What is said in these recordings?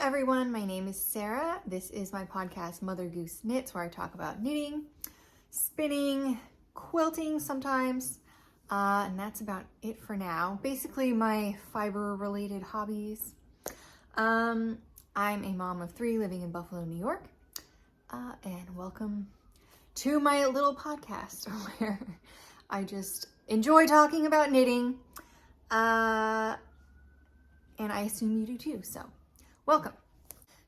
everyone, my name is Sarah. This is my podcast, Mother Goose Knits, where I talk about knitting, spinning, quilting sometimes, and that's about it for now. Basically my fiber-related hobbies. I'm a mom of 3 living in Buffalo, New York, and welcome to my little podcast where I just enjoy talking about knitting, and I assume you do too, so welcome.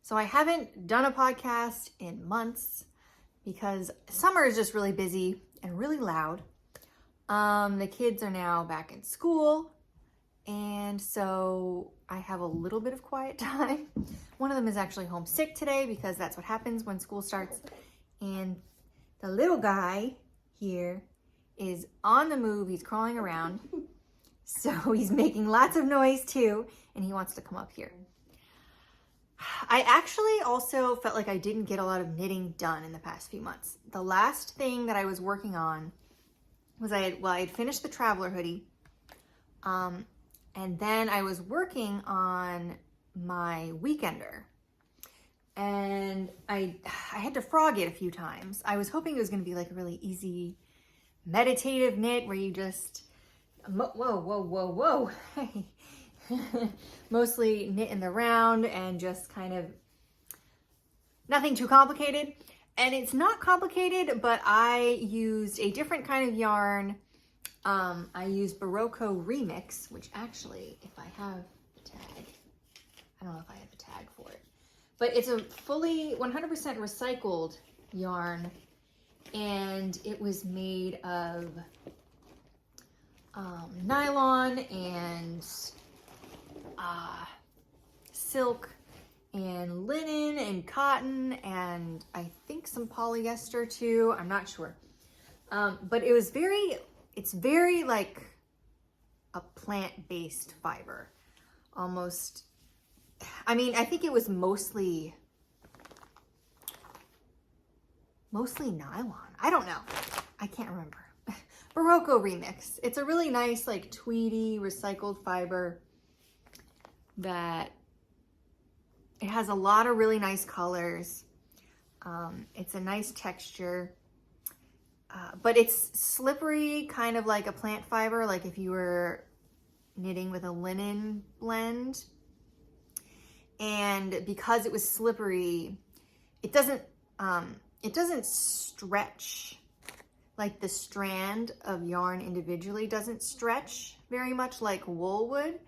So I haven't done a podcast in months because summer is just really busy and really loud. The kids are now back in school, and so I have a little bit of quiet time. One of them is actually homesick today because that's what happens when school starts. And the little guy here is on the move. He's crawling around. So he's making lots of noise too, and he wants to come up here. I actually also felt like I didn't get a lot of knitting done in the past few months. The last thing that I was working on was I had finished the Traveler hoodie, and then I was working on my Weekender, and I had to frog it a few times. I was hoping it was going to be like a really easy meditative knit where you just whoa. Hey. Mostly knit in the round and just kind of nothing too complicated. And it's not complicated, but I used a different kind of yarn. I used Barocco Remix, which actually, if I have a tag, I don't know if I have a tag for it, but it's a fully 100% recycled yarn, and it was made of nylon and silk and linen and cotton and I think some polyester too. I'm not sure. But it's very like a plant-based fiber. Almost, I mean, I think it was mostly nylon. I don't know. I can't remember. Barocco Remix. It's a really nice like tweedy recycled fiber that it has a lot of really nice colors. It's a nice texture, but it's slippery, kind of like a plant fiber, like if you were knitting with a linen blend. And because it was slippery, it doesn't stretch. Like the strand of yarn individually doesn't stretch very much like wool would.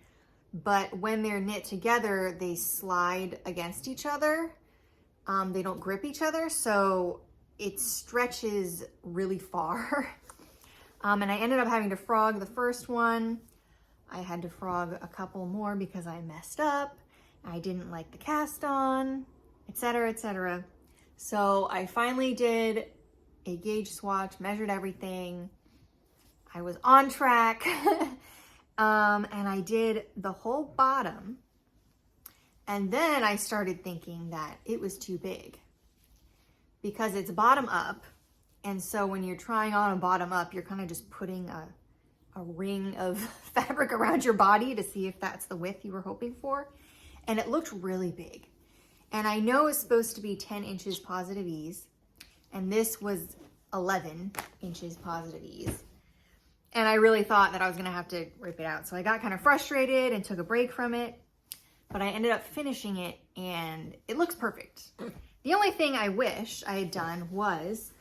But when they're knit together, they slide against each other. They don't grip each other, so it stretches really far. And I ended up having to frog the first one. I had to frog a couple more because I messed up. I didn't like the cast on, etc., etc. So I finally did a gauge swatch, measured everything. I was on track. And I did the whole bottom, and then I started thinking that it was too big because it's bottom up, and so when you're trying on a bottom up, you're kind of just putting a ring of fabric around your body to see if that's the width you were hoping for, and it looked really big. And I know it's supposed to be 10 inches positive ease, and this was 11 inches positive ease. And I really thought that I was gonna have to rip it out. So I got kind of frustrated and took a break from it, but I ended up finishing it and it looks perfect. The only thing I wish I had done was,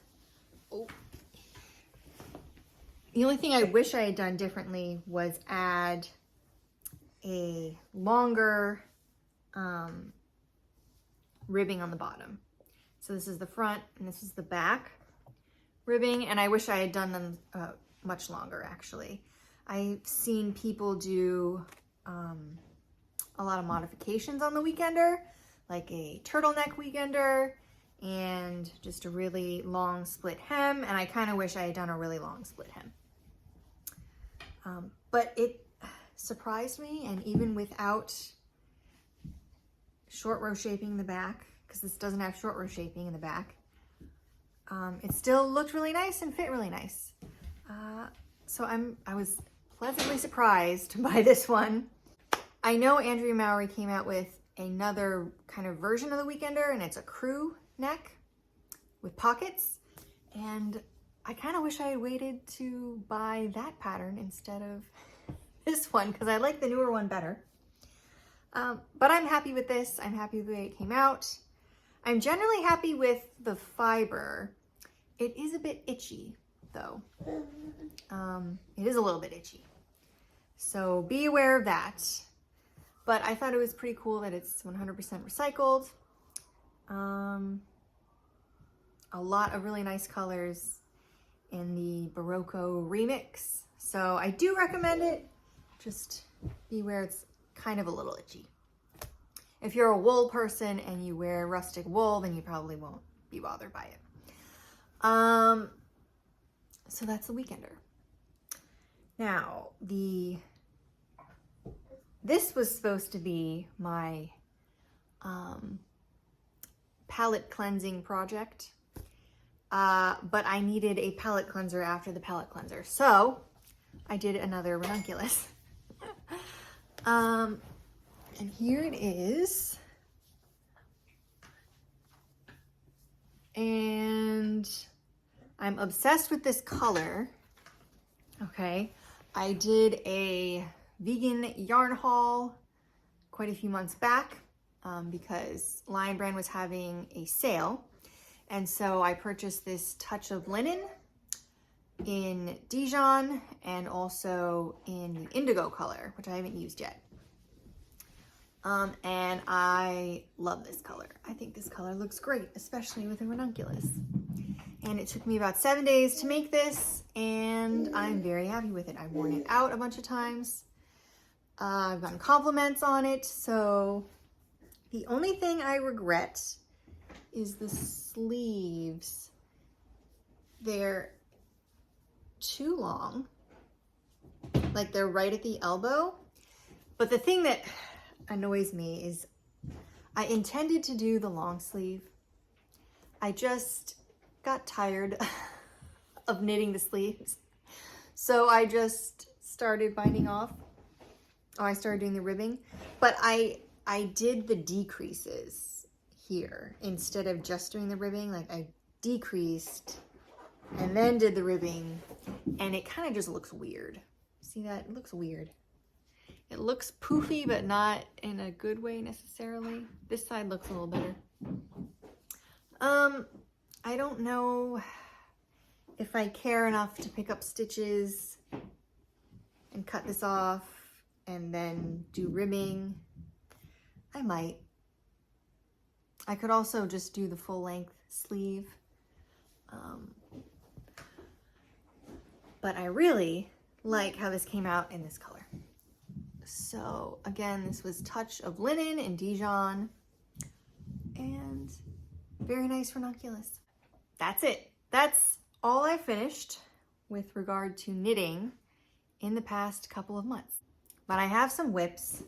differently was add a longer ribbing on the bottom. So this is the front and this is the back ribbing, and I wish I had done them much longer actually. I've seen people do a lot of modifications on the Weekender, like a turtleneck Weekender and just a really long split hem, and I kind of wish I had done a really long split hem. But it surprised me, and even without short row shaping the back, because this doesn't have short row shaping in the back, it still looked really nice and fit really nice. So I was pleasantly surprised by this one. I know Andrea Mowry came out with another kind of version of the Weekender, and it's a crew neck with pockets. And I kind of wish I had waited to buy that pattern instead of this one, because I like the newer one better. But I'm happy with this. I'm happy with the way it came out. I'm generally happy with the fiber. It is a bit itchy though. It is a little bit itchy. So be aware of that. But I thought it was pretty cool that it's 100% recycled. A lot of really nice colors in the Barocco remix. So I do recommend it. Just beware, it's kind of a little itchy. If you're a wool person and you wear rustic wool, then you probably won't be bothered by it. So that's the Weekender. Now, this was supposed to be my palette cleansing project, but I needed a palette cleanser after the palette cleanser, so I did another ranunculus. And here it is. And I'm obsessed with this color. Okay, I did a vegan yarn haul quite a few months back because Lion Brand was having a sale. And so I purchased this Touch of Linen in Dijon and also in the indigo color, which I haven't used yet. And I love this color. I think this color looks great, especially with a ranunculus. And it took me about 7 days to make this, and I'm very happy with it. I've worn it out a bunch of times. I've gotten compliments on it, so the only thing I regret is the sleeves. They're too long, like they're right at the elbow. But the thing that annoys me is I intended to do the long sleeve. I just got tired of knitting the sleeves, so I just started binding off. Oh, I started doing the ribbing, but I did the decreases here instead of just doing the ribbing. Like I decreased and then did the ribbing, and it kind of just looks weird. See that? It looks weird. It looks poofy, but not in a good way necessarily. This side looks a little better. I don't know if I care enough to pick up stitches and cut this off and then do ribbing. I might. I could also just do the full length sleeve. But I really like how this came out in this color. So again, this was Touch of Linen in Dijon, and very nice ranunculus. That's it. That's all I finished with regard to knitting in the past couple of months. But I have some whips.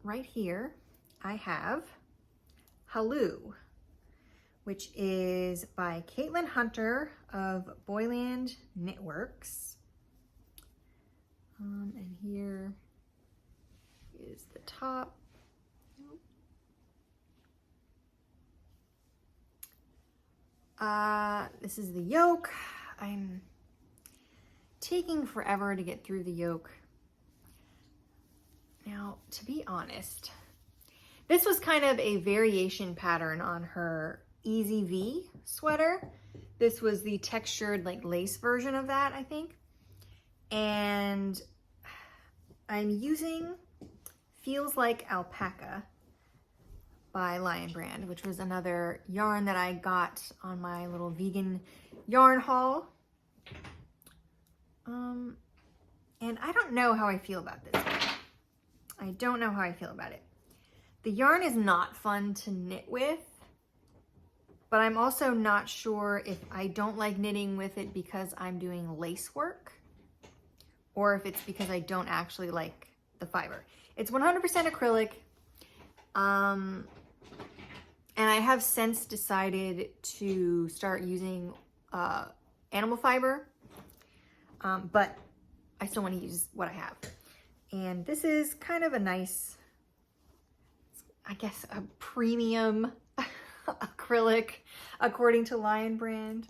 Right here, I have Halloo, which is by Caitlin Hunter of Boyland Knitworks. And here is the top. This is the yoke. I'm taking forever to get through the yoke. Now, to be honest, this was kind of a variation pattern on her Easy V sweater. This was the textured like lace version of that, I think. And I'm using Feels Like Alpaca by Lion Brand, which was another yarn that I got on my little vegan yarn haul. And I don't know how I feel about this one. I don't know how I feel about it. The yarn is not fun to knit with, but I'm also not sure if I don't like knitting with it because I'm doing lace work or if it's because I don't actually like the fiber. It's 100% acrylic. And I have since decided to start using animal fiber. But I still want to use what I have. And this is kind of a nice, I guess, a premium acrylic according to Lion Brand.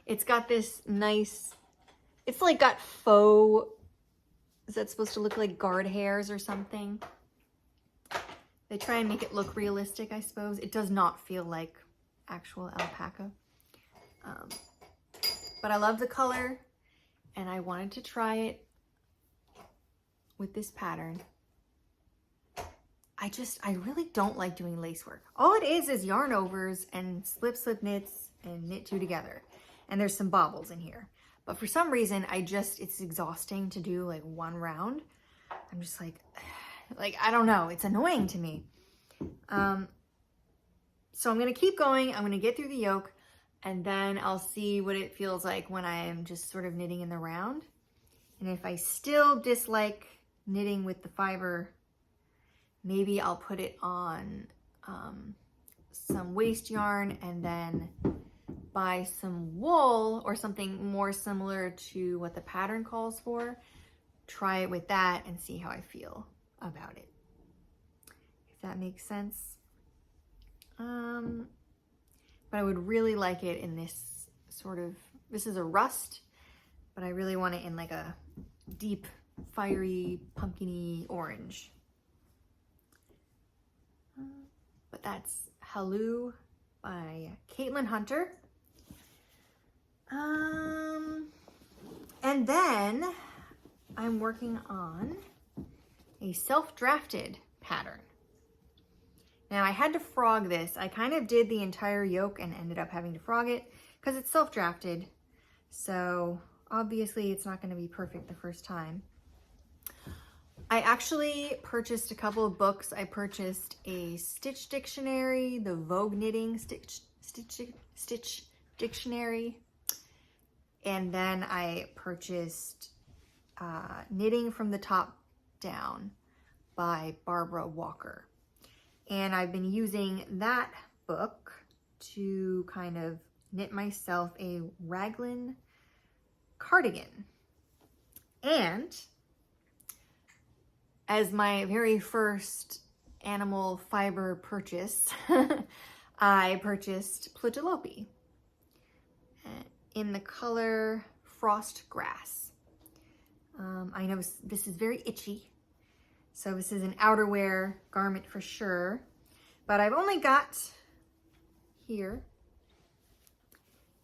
It's got this nice, it's like got faux, is that supposed to look like guard hairs or something? They try and make it look realistic, I suppose. It does not feel like actual alpaca. But I love the color and I wanted to try it with this pattern. I really don't like doing lace work. All it is yarn overs and slip knits and knit two together. And there's some bobbles in here. But for some reason, it's exhausting to do like one round. I'm just like, I don't know. It's annoying to me. So I'm going to keep going. I'm going to get through the yoke and then I'll see what it feels like when I am just sort of knitting in the round. And if I still dislike knitting with the fiber, maybe I'll put it on some waste yarn and then buy some wool or something more similar to what the pattern calls for. Try it with that and see how I feel about it. If that makes sense. But I would really like it in this sort of, this is a rust, but I really want it in like a deep, fiery, pumpkin-y orange. But that's Halloo by Caitlin Hunter. And then I'm working on a self-drafted pattern. Now I had to frog this. I kind of did the entire yoke and ended up having to frog it because it's self-drafted. So obviously it's not going to be perfect the first time. I actually purchased a couple of books. I purchased a Stitch Dictionary, the Vogue Knitting Stitch Dictionary. And then I purchased Knitting from the Top Down by Barbara Walker. And I've been using that book to kind of knit myself a raglan cardigan. And as my very first animal fiber purchase, I purchased Plutilopi in the color Frost Grass. I know this is very itchy, so this is an outerwear garment for sure, but I've only got here,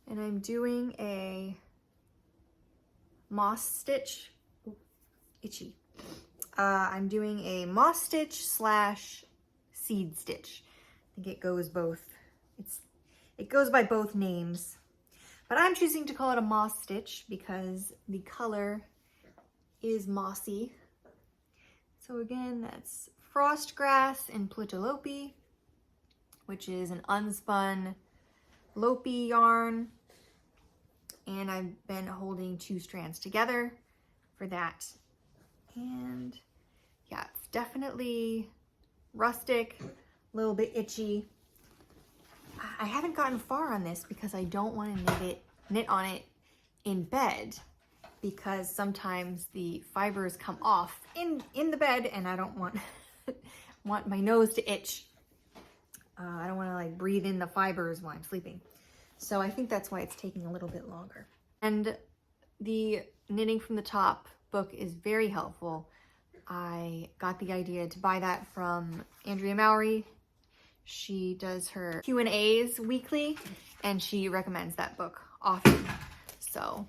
and I'm doing a moss stitch. Ooh, itchy. I'm doing a moss stitch / seed stitch. I think it goes both. It goes by both names, but I'm choosing to call it a moss stitch because the color is mossy. So again, that's Frost Grass and Plutilopi, which is an unspun Lopi yarn. And I've been holding 2 strands together for that. And yeah, it's definitely rustic, a little bit itchy. I haven't gotten far on this because I don't want to knit on it in bed, because sometimes the fibers come off in the bed and I don't want want my nose to itch. I don't want to like breathe in the fibers while I'm sleeping. So I think that's why it's taking a little bit longer. And the Knitting from the Top book is very helpful. I got the idea to buy that from Andrea Mowry. She does her Q&As weekly and she recommends that book often. So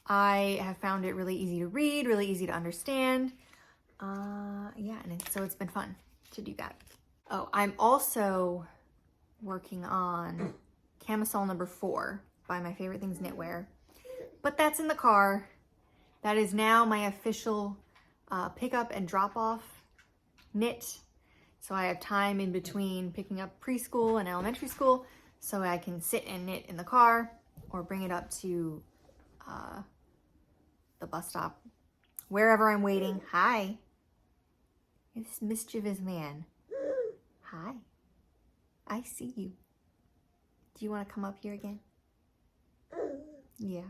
I have found it really easy to read, really easy to understand. Yeah, and so it's been fun to do that. Oh, I'm also working on Camisole number 4 by My Favorite Things Knitwear, but that's in the car. That is now my official pick up and drop off knit. So I have time in between picking up preschool and elementary school, so I can sit and knit in the car or bring it up to the bus stop, wherever I'm waiting. Hi, this mischievous man. Hi, I see you. Do you want to come up here again? Yeah.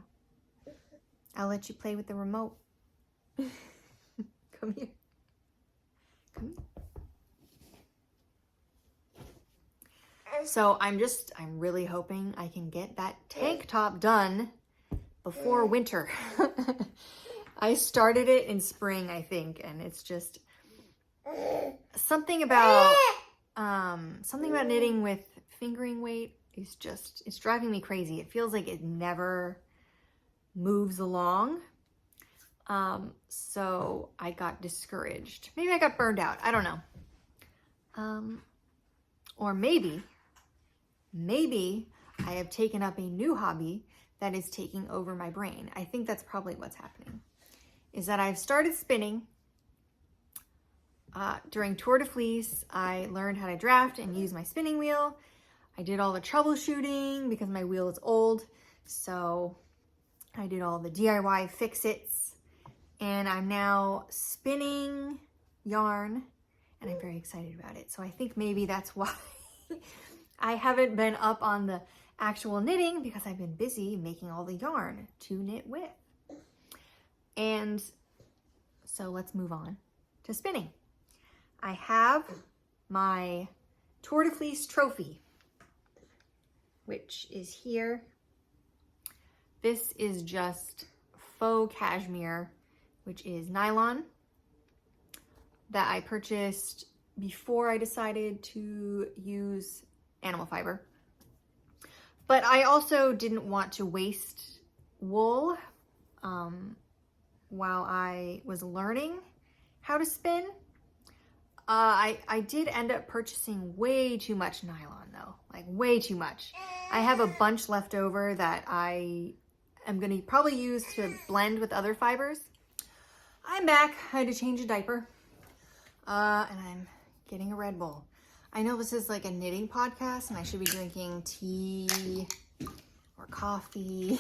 I'll let you play with the remote. Come here. Come here. So I'm really hoping I can get that tank top done before winter. I started it in spring, I think, and it's just something about knitting with fingering weight is just, it's driving me crazy. It feels like it never moves along. So I got discouraged. Maybe I got burned out. I don't know. Or maybe I have taken up a new hobby that is taking over my brain. I think that's probably what's happening, is that I've started spinning. During Tour de Fleece, I learned how to draft and use my spinning wheel. I did all the troubleshooting because my wheel is old. So I did all the DIY fix-its, and I'm now spinning yarn, and I'm very excited about it. So I think maybe that's why I haven't been up on the actual knitting, because I've been busy making all the yarn to knit with. And so let's move on to spinning. I have my Tour de Fleece trophy, which is here. This is just faux cashmere, which is nylon, that I purchased before I decided to use animal fiber. But I also didn't want to waste wool while I was learning how to spin. I did end up purchasing way too much nylon though, like way too much. I have a bunch left over that I am gonna probably use to blend with other fibers. I'm back. I had to change a diaper. And I'm getting a Red Bull. I know this is like a knitting podcast and I should be drinking tea or coffee,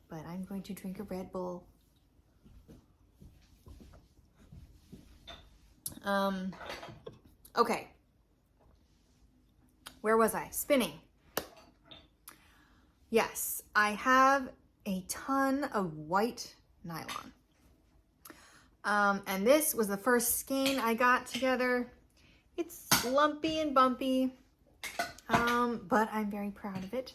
but I'm going to drink a Red Bull. Okay. Where was I? Spinning. Yes, I have a ton of white nylon. And this was the first skein I got together. It's lumpy and bumpy, but I'm very proud of it.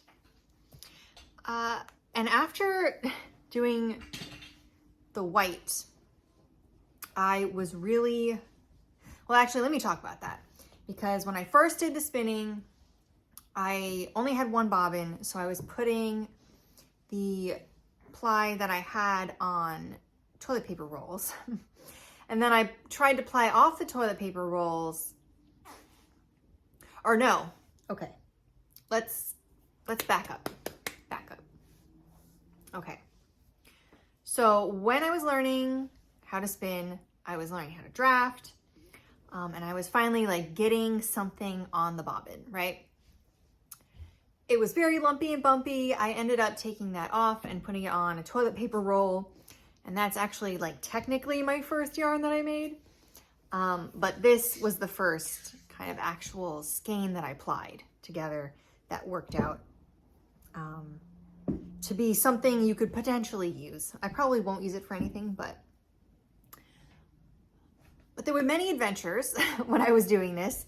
And after doing the white, I was really, well, actually, let me talk about that. Because when I first did the spinning, I only had one bobbin, so I was putting the ply that I had on toilet paper rolls. And then I tried to ply off the toilet paper rolls. Or no, okay. Let's back up. Okay. So when I was learning how to spin, I was learning how to draft, and I was finally like getting something on the bobbin, right? It was very lumpy and bumpy. I ended up taking that off and putting it on a toilet paper roll. And that's actually like technically my first yarn that I made. But this was the first kind of actual skein that I plied together that worked out to be something you could potentially use. I probably won't use it for anything, but there were many adventures when I was doing this.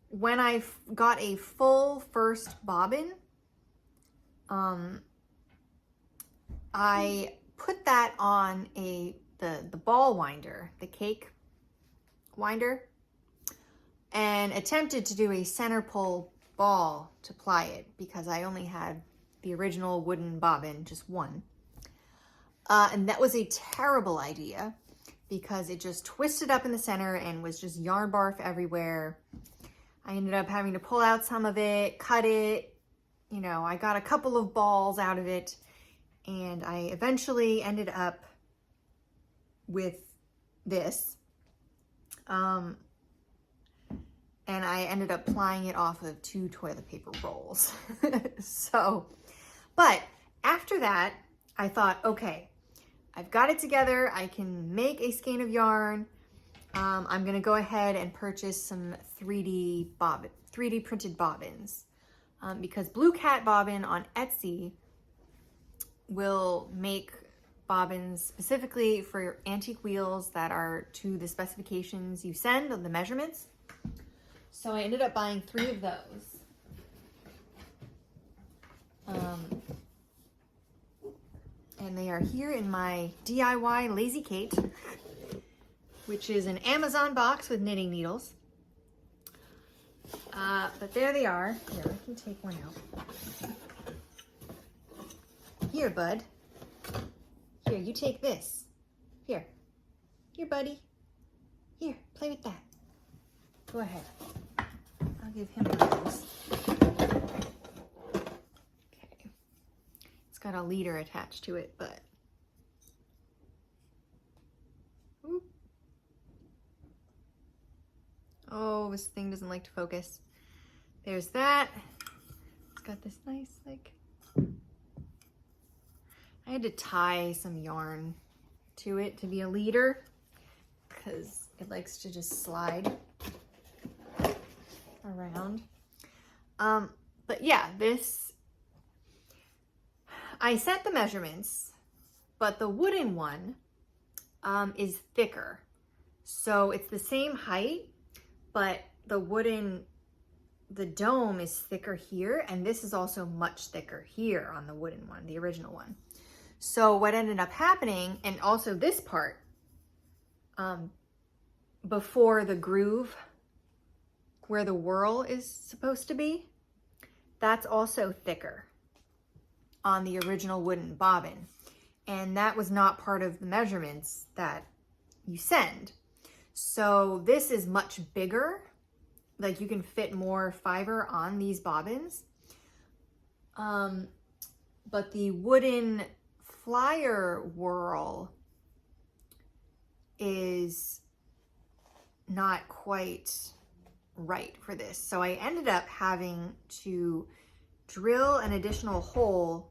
When I got a full first bobbin, I put that on the ball winder, the cake winder, and attempted to do a center pull ball to ply it because I only had the original wooden bobbin, just one. And that was a terrible idea because it just twisted up in the center and was just yarn barf everywhere. I ended up having to pull out some of it, cut it. You know, I got a couple of balls out of it. And I eventually ended up with this. And I ended up plying it off of 2 toilet paper rolls. But after that, I thought, okay, I've got it together. I can make a skein of yarn. I'm gonna go ahead and purchase some 3D printed bobbins. Because Blue Cat Bobbin on Etsy will make bobbins specifically for your antique wheels that are to the specifications you send of the measurements. So I ended up buying 3 of those. And they are here in my DIY Lazy Kate, which is an Amazon box with knitting needles. But there they are. Here, I can take one out. Here, bud. Here, you take this. Here, buddy. Here, play with that. Go ahead. I'll give him one of those. Okay. It's got a leader attached to it, but... Oop. Oh, this thing doesn't like to focus. There's that. It's got this nice, like... I had to tie some yarn to it to be a leader because it likes to just slide around. But yeah, this, I set the measurements, but the wooden one is thicker. So it's the same height, but the dome is thicker here, and this is also much thicker here on the wooden one, the original one. So what ended up happening, and also this part, before the groove where the whirl is supposed to be, that's also thicker on the original wooden bobbin. And that was not part of the measurements that you send. So this is much bigger, like you can fit more fiber on these bobbins. But the wooden flyer whirl is not quite right for this. So I ended up having to drill an additional hole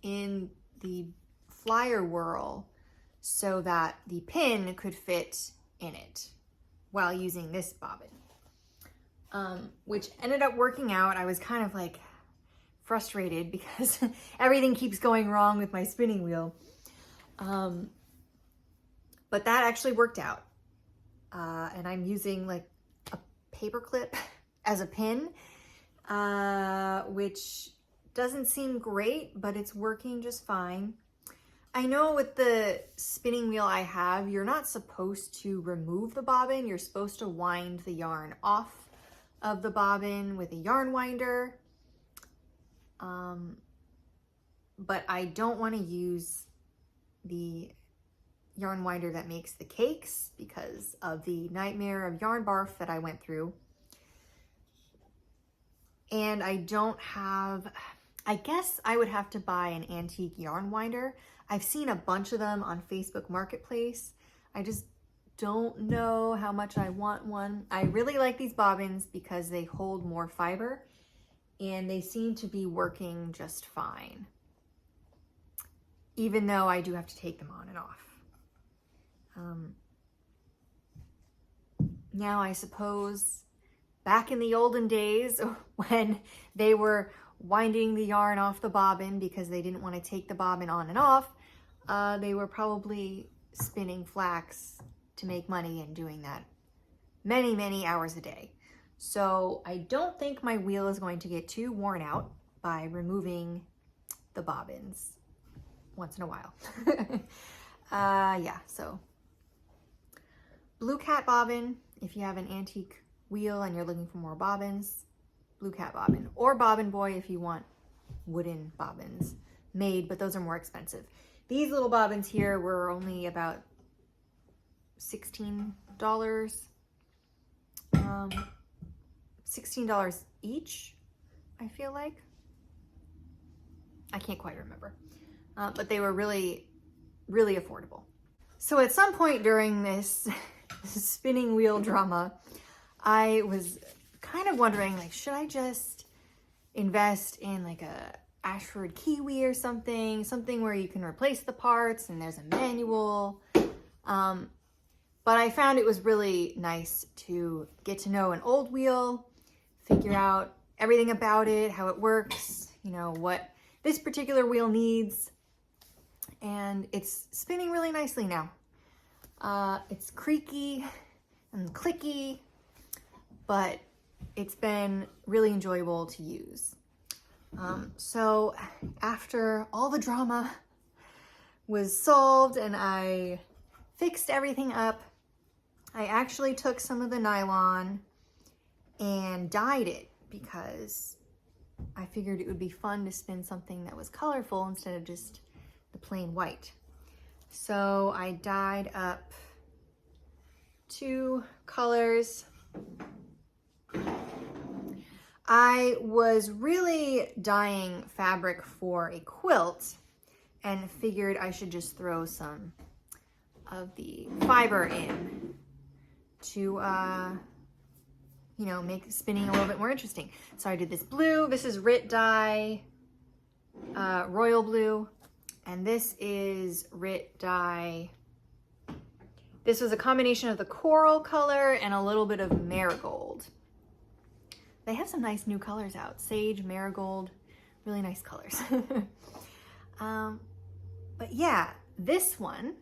in the flyer whirl so that the pin could fit in it while using this bobbin, which ended up working out. I was kind of like frustrated because everything keeps going wrong with my spinning wheel. But that actually worked out. And I'm using like a paper clip as a pin, which doesn't seem great, but it's working just fine. I know with the spinning wheel I have, you're not supposed to remove the bobbin. You're supposed to wind the yarn off of the bobbin with a yarn winder. But I don't want to use the yarn winder that makes the cakes because of the nightmare of yarn barf that I went through. And I don't have, I guess I would have to buy an antique yarn winder. I've seen a bunch of them on Facebook Marketplace. I just don't know how much I want one. I really like these bobbins because they hold more fiber and they seem to be working just fine, even though I do have to take them on and off. Now I suppose back in the olden days when they were winding the yarn off the bobbin because they didn't want to take the bobbin on and off, they were probably spinning flax to make money and doing that many, many hours a day. So I don't think my wheel is going to get too worn out by removing the bobbins once in a while. Yeah, so Blue Cat bobbin, if you have an antique wheel and you're looking for more bobbins, Blue Cat bobbin. Or Bobbin Boy if you want wooden bobbins made, but those are more expensive. These little bobbins here were only about $16. $16 each, I feel like. I can't quite remember. But they were really, really affordable. So at some point during this spinning wheel drama, I was kind of wondering, like, should I just invest in like a Ashford Kiwi or something where you can replace the parts and there's a manual. But I found it was really nice to get to know an old wheel, figure out everything about it, how it works, you know, what this particular wheel needs. and it's spinning really nicely now. It's creaky and clicky, but it's been really enjoyable to use. So after all the drama was solved and I fixed everything up, I actually took some of the nylon and dyed it because I figured it would be fun to spin something that was colorful instead of just the plain white. So I dyed up 2 colors. I was really dyeing fabric for a quilt and figured I should just throw some of the fiber in to, you know, make spinning a little bit more interesting. So I did this blue. This is Rit Dye Royal Blue. And this is Rit Dye. This was a combination of the coral color and a little bit of marigold. They have some nice new colors out. Sage, marigold, really nice colors. But yeah, this one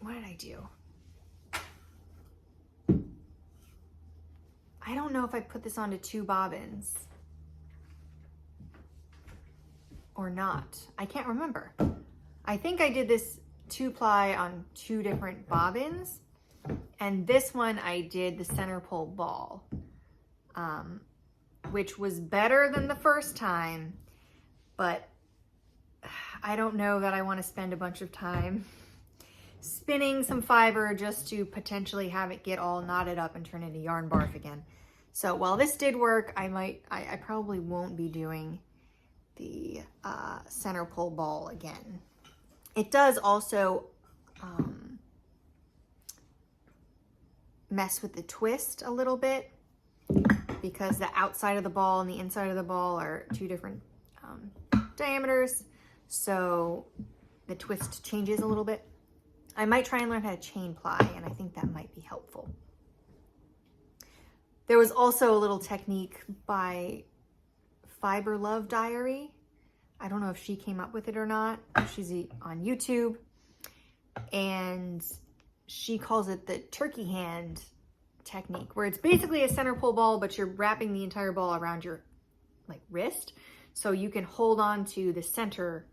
what did I do? I don't know if I put this onto 2 bobbins or not. I can't remember. I think I did this 2-ply on 2 different bobbins, and this one I did the center pole ball, which was better than the first time, but I don't know that I want to spend a bunch of time spinning some fiber just to potentially have it get all knotted up and turn into yarn barf again. So while this did work, I probably won't be doing the center pole ball again. It does also mess with the twist a little bit because the outside of the ball and the inside of the ball are 2 different diameters. So the twist changes a little bit. I might try and learn how to chain ply, and I think that might be helpful. There was also a little technique by Fiber Love Diary. I don't know if she came up with it or not. She's on YouTube, and she calls it the turkey hand technique, where it's basically a center pole ball, but you're wrapping the entire ball around your wrist, so you can hold on to the center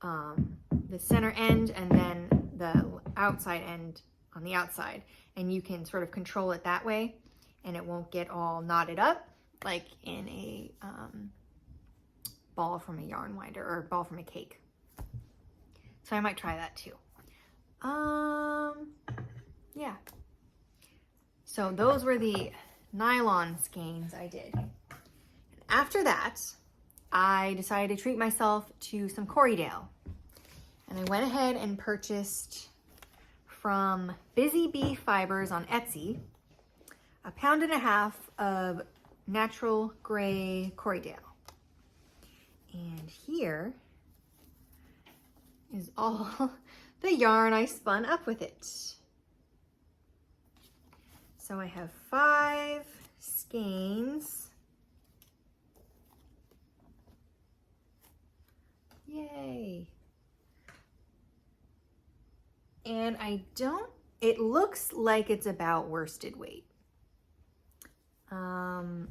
end and then the outside end on the outside, and you can sort of control it that way, and it won't get all knotted up like in a ball from a yarn winder or ball from a cake. So I might try that too. Yeah. So those were the nylon skeins I did. After that, I decided to treat myself to some Corriedale. And I went ahead and purchased from Busy Bee Fibers on Etsy 1.5 pounds of natural gray Corriedale. And here is all the yarn I spun up with it. So I have 5 skeins. Yay. And it looks like it's about worsted weight. And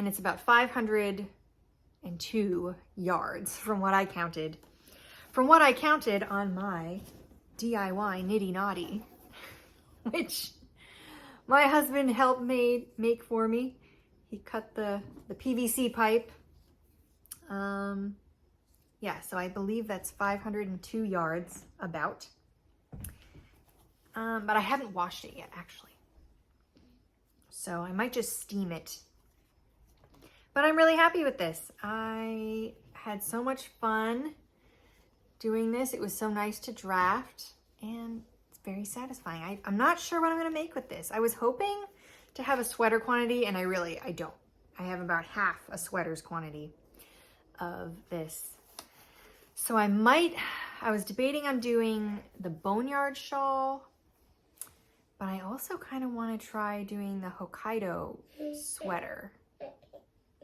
it's about 502 yards from what I counted. From what I counted on my DIY Nitty Naughty, which my husband helped make for me. He cut the PVC pipe. Yeah, so I believe that's 502 yards about. But I haven't washed it yet, actually. So I might just steam it. But I'm really happy with this. I had so much fun doing this. It was so nice to draft, and it's very satisfying. I'm not sure what I'm gonna make with this. I was hoping to have a sweater quantity, and I don't. I have about half a sweater's quantity of this. So I was debating on doing the Boneyard shawl, but I also kind of want to try doing the Hokkaido sweater.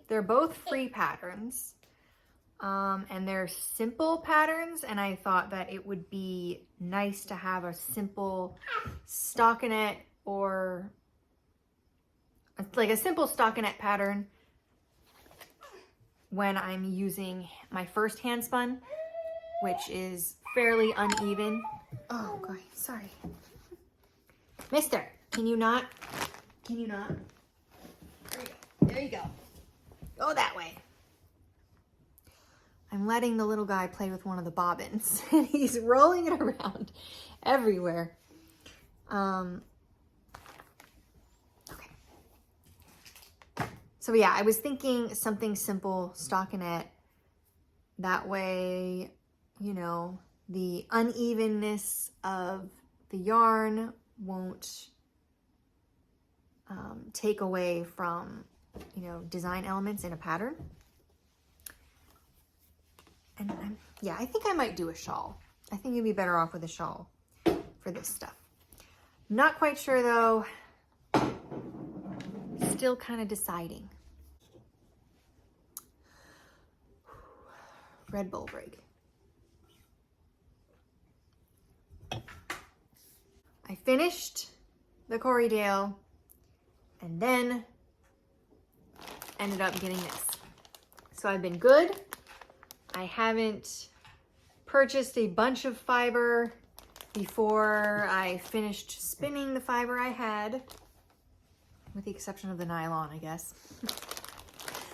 They're both free patterns. And they're simple patterns, and I thought that it would be nice to have a simple stockinette, or like a simple stockinette pattern when I'm using my first hand spun, which is fairly uneven. Oh God, sorry. Mister, can you not? There you go. There you go. Go that way. I'm letting the little guy play with one of the bobbins and he's rolling it around everywhere. Okay. So yeah, I was thinking something simple, stockinette. That way, you know, the unevenness of the yarn won't take away from, you know, design elements in a pattern. And yeah, I think I might do a shawl. I think you'd be better off with a shawl for this stuff. Not quite sure though. Still kind of deciding. Red Bull break. I finished the Corriedale and then ended up getting this. So I've been good. I haven't purchased a bunch of fiber before I finished spinning the fiber I had, with the exception of the nylon, I guess.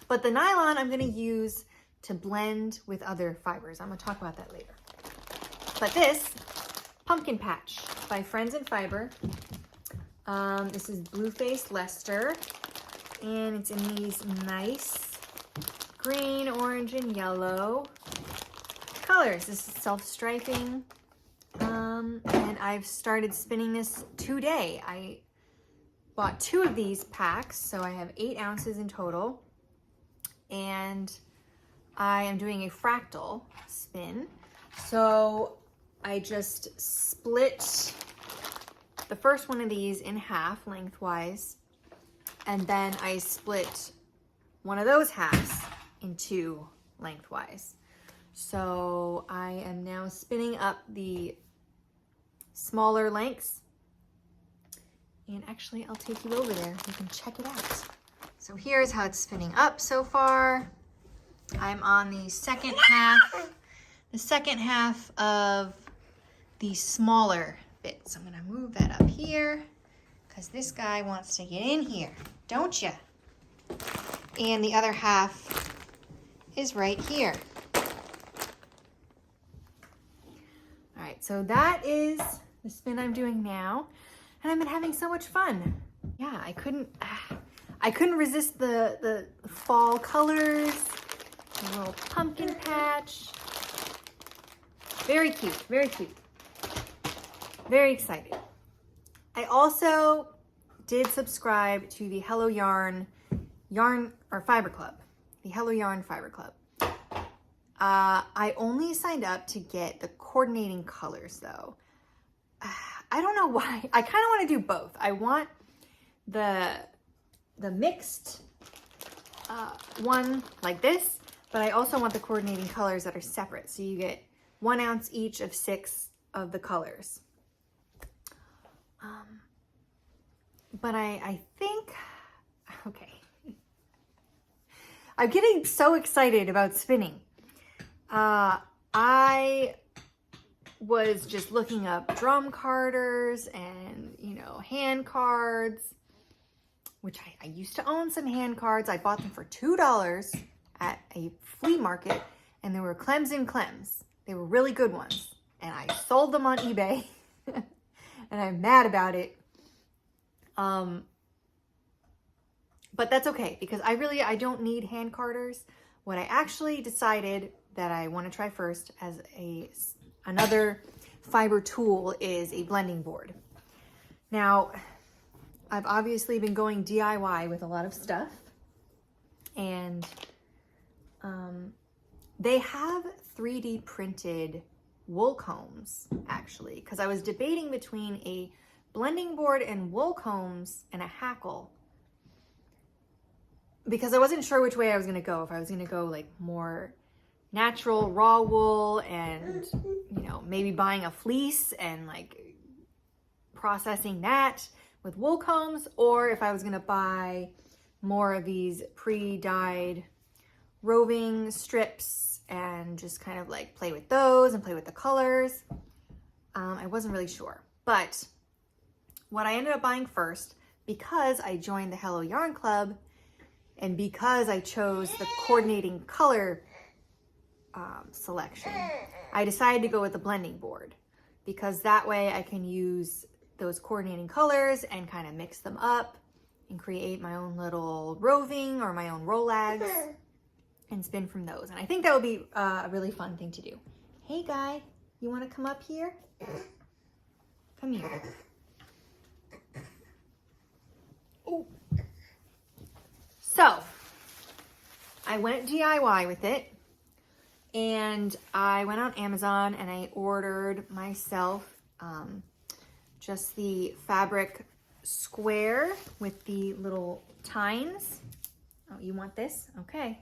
But the nylon I'm gonna use to blend with other fibers. I'm gonna talk about that later. But this, Pumpkin Patch by Friends and Fiber. This is Blueface Leicester, and it's in these nice green, orange, and yellow colors. This is self-striping, and I've started spinning this today. I bought 2 of these packs, so I have 8 ounces in total, and I am doing a fractal spin. So I just split the first one of these in half lengthwise, and then I split one of those halves in 2 lengthwise. So I am now spinning up the smaller lengths, and actually I'll take you over there. You can check it out. So here's how it's spinning up so far. I'm on the second half of the smaller bit. So I'm gonna move that up here because this guy wants to get in here, don't you? And the other half is right here. All right, so that is the spin I'm doing now, and I've been having so much fun. Yeah, I couldn't resist the fall colors, the little pumpkin patch. Very cute, very cute. Very excited. I also did subscribe to the Hello Yarn Fiber Club. The Hello Yarn Fiber Club. I only signed up to get the coordinating colors though. I don't know why. I kind of want to do both. I want the mixed one like this, but I also want the coordinating colors that are separate. So you get 1 ounce each of 6 of the colors. But I think, okay. I'm getting so excited about spinning. I was just looking up drum carders and, you know, hand cards, which I used to own some hand cards. I bought them for $2 at a flea market, and they were Clems and Clems. They were really good ones. And I sold them on eBay, and I'm mad about it. But that's okay, because I don't need hand carders. What I actually decided that I want to try first as another fiber tool is a blending board. Now, I've obviously been going DIY with a lot of stuff, and they have 3D printed wool combs, actually, because I was debating between a blending board and wool combs and a hackle, because I wasn't sure which way I was going to go. If I was going to go like more, natural raw wool and, you know, maybe buying a fleece and like processing that with wool combs, or if I was gonna buy more of these pre-dyed roving strips and just kind of like play with those and play with the colors. I wasn't really sure, but what I ended up buying first, because I joined the Hello Yarn Club and because I chose the coordinating color selection, I decided to go with the blending board, because that way I can use those coordinating colors and kind of mix them up and create my own little roving or my own rollags and spin from those. And I think that would be a really fun thing to do. Hey guy, you want to come up here? Come here. Ooh. So I went DIY with it, and I went on Amazon and I ordered myself just the fabric square with the little tines. Oh, you want this? Okay.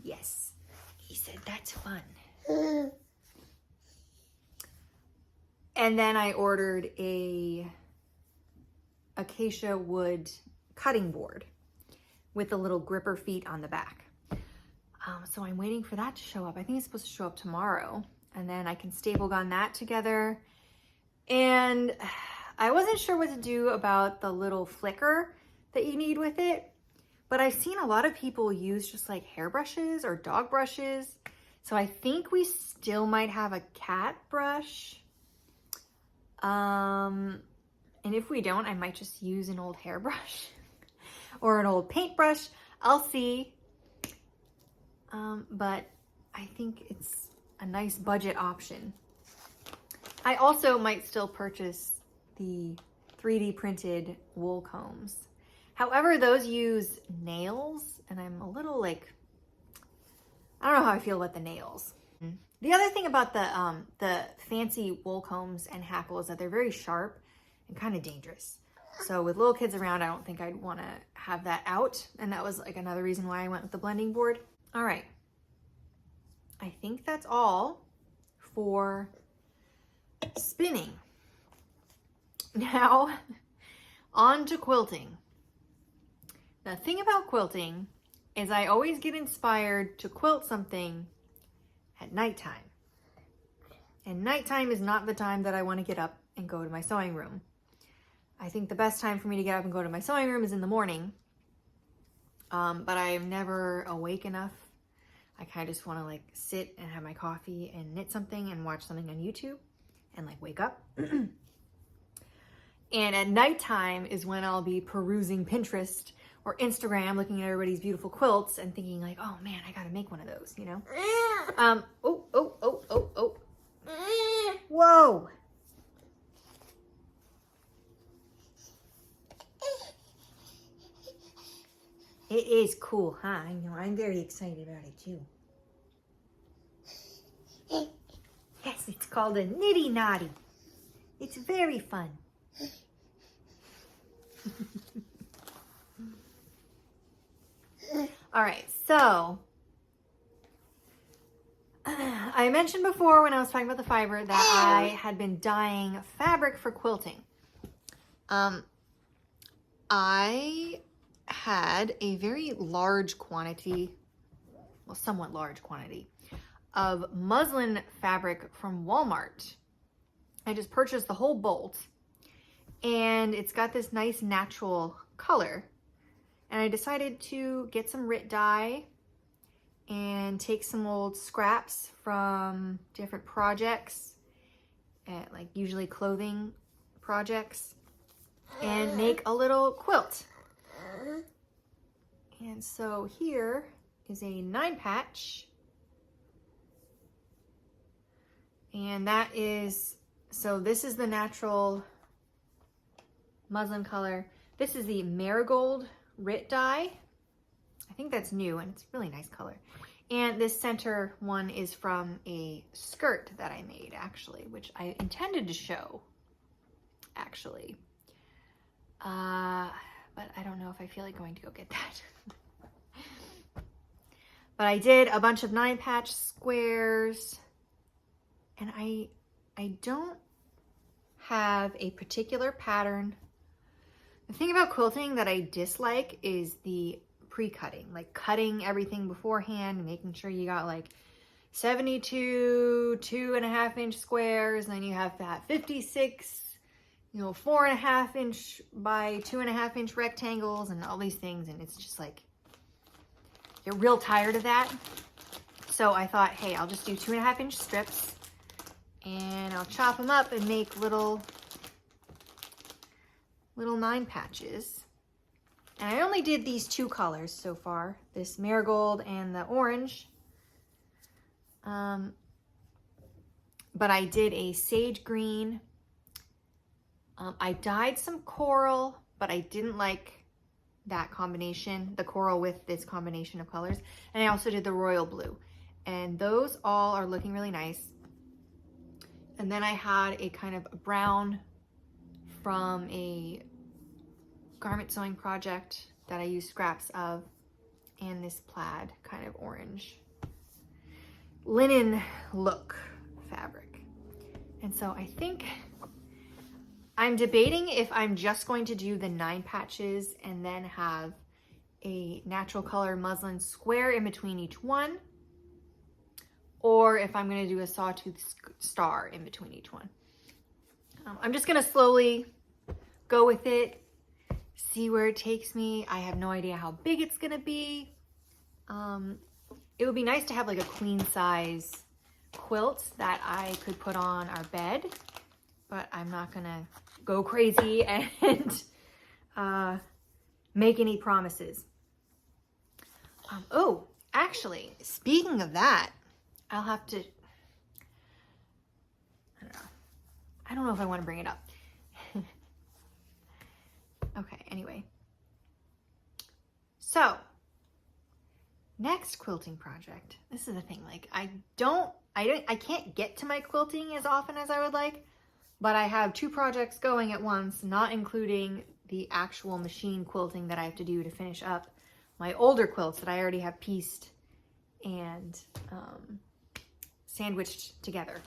Yes. He said that's fun. And then I ordered a acacia wood cutting board with the little gripper feet on the back. So I'm waiting for that to show up. I think it's supposed to show up tomorrow, and then I can staple gun that together. And I wasn't sure what to do about the little flicker that you need with it, but I've seen a lot of people use just like hairbrushes or dog brushes. So I think we still might have a cat brush. And if we don't, I might just use an old hairbrush or an old paintbrush. I'll see. But I think it's a nice budget option. I also might still purchase the 3D printed wool combs. However, those use nails, and I'm a little like, I don't know how I feel about the nails. The other thing about the fancy wool combs and hackle is that they're very sharp and kind of dangerous. So with little kids around, I don't think I'd want to have that out. And that was like another reason why I went with the blending board. All right. I think that's all for spinning. Now, on to quilting. The thing about quilting is I always get inspired to quilt something at nighttime. And nighttime is not the time that I want to get up and go to my sewing room. I think the best time for me to get up and go to my sewing room is in the morning. But I am never awake enough. I kind of just want to like sit and have my coffee and knit something and watch something on YouTube and like wake up. And at nighttime is when I'll be perusing Pinterest or Instagram, looking at everybody's beautiful quilts and thinking like, oh man, I gotta make one of those, you know? Oh. Whoa. It is cool, huh? I know, I'm very excited about it too. Yes, it's called a Nitty Knotty. It's very fun. All right, so I mentioned before when I was talking about the fiber that I had been dyeing fabric for quilting. I had a very large quantity, well, somewhat large quantity of muslin fabric from Walmart. I just purchased the whole bolt, and it's got this nice natural color. And I decided to get some RIT dye and take some old scraps from different projects, like usually clothing projects, and make a little quilt. And so here is a 9-patch. And that is, so this is the natural muslin color. This is the Marigold RIT dye. I think that's new and it's a really nice color. And this center one is from a skirt that I made actually, which I intended to show actually. But I don't know if I feel like going to go get that. But I did a bunch of 9-patch squares, and I don't have a particular pattern. The thing about quilting that I dislike is the pre-cutting, like cutting everything beforehand, making sure you got like 72 2.5-inch squares, and then you have that 56 4.5-inch by 2.5-inch rectangles and all these things, and it's just like, you're real tired of that. So I thought, hey, I'll just do 2.5-inch strips, and I'll chop them up and make little 9 patches. And I only did these 2 colors so far, this marigold and the orange. But I did a sage green. I dyed some coral, but I didn't like that combination, the coral with this combination of colors. And I also did the royal blue. And those all are looking really nice. And then I had a kind of brown from a garment sewing project that I used scraps of, and this plaid kind of orange linen look fabric. And so I think I'm debating if I'm just going to do the 9 patches and then have a natural color muslin square in between each one, or if I'm going to do a sawtooth star in between each one. I'm just going to slowly go with it, see where it takes me. I have no idea how big it's going to be. It would be nice to have like a queen size quilt that I could put on our bed, but I'm not going to go crazy and make any promises. Oh, actually, speaking of that, I'll have to, I don't know if I want to bring it up. Okay, anyway. So, next quilting project. This is the thing, like I can't get to my quilting as often as I would like, but I have 2 projects going at once, not including the actual machine quilting that I have to do to finish up my older quilts that I already have pieced and sandwiched together.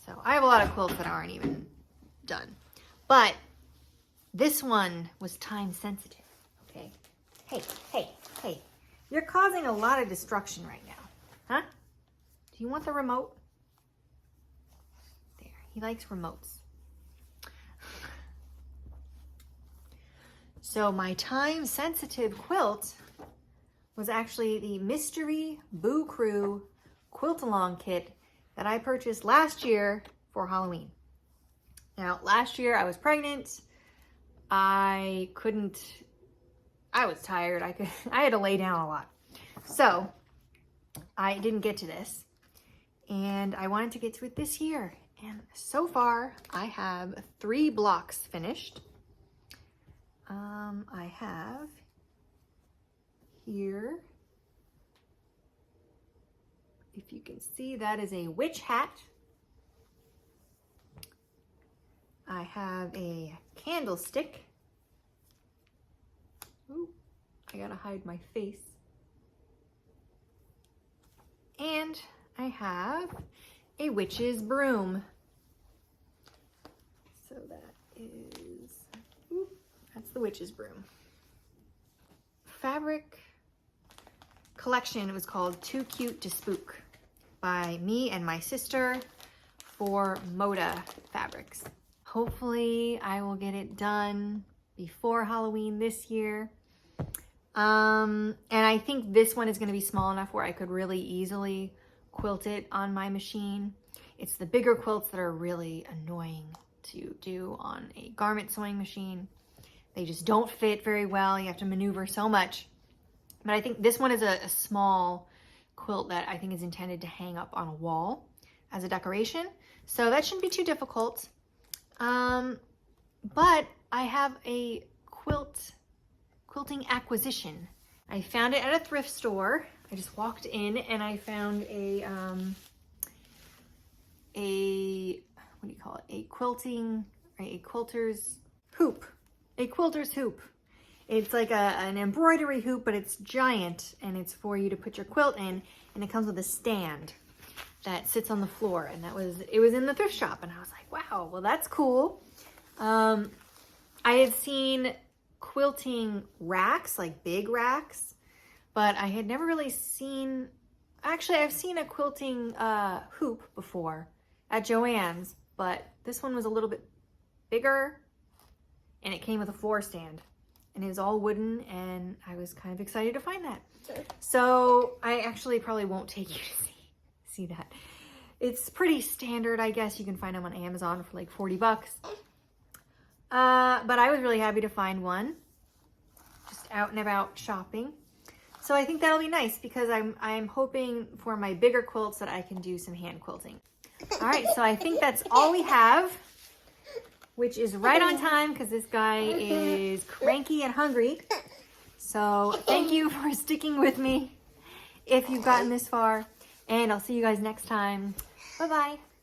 So I have a lot of quilts that aren't even done, but this one was time sensitive, okay? Hey, you're causing a lot of destruction right now, huh? Do you want the remote? There, he likes remotes. So my time sensitive quilt was actually the Mystery Boo Crew quilt along kit that I purchased last year for Halloween. Now, last year I was pregnant. I was tired. I had to lay down a lot. So I didn't get to this, and I wanted to get to it this year. And so far I have 3 blocks finished. I have here, if you can see, that is a witch hat. I have a candlestick. Ooh, I gotta hide my face. And I have a witch's broom. So that is, ooh, that's the witch's broom. Fabric collection, it was called Too Cute to Spook by me and my sister for Moda Fabrics. Hopefully I will get it done before Halloween this year. And I think this one is going to be small enough where I could really easily quilt it on my machine. It's the bigger quilts that are really annoying to do on a garment sewing machine. They just don't fit very well. You have to maneuver so much. But I think this one is a small quilt that I think is intended to hang up on a wall as a decoration. So that shouldn't be too difficult. But I have a quilting acquisition. I found it at a thrift store. I just walked in and I found a what do you call it? A quilter's hoop. It's like an embroidery hoop, but it's giant, and it's for you to put your quilt in, and it comes with a stand that sits on the floor, and it was in the thrift shop, and I was like, wow, well, that's cool. I had seen quilting racks, like big racks, but I had never really seen, actually, I've seen a quilting hoop before at Joann's, but this one was a little bit bigger, and it came with a floor stand. And it was all wooden, and I was kind of excited to find that. So I actually probably won't take you to see that. It's pretty standard, I guess. You can find them on Amazon for like 40 bucks. But I was really happy to find one, just out and about shopping. So I think that'll be nice because I'm hoping for my bigger quilts that I can do some hand quilting. All right, so I think that's all we have, which is right on time because this guy is cranky and hungry. So thank you for sticking with me if you've gotten this far, and I'll see you guys next time. Bye-bye.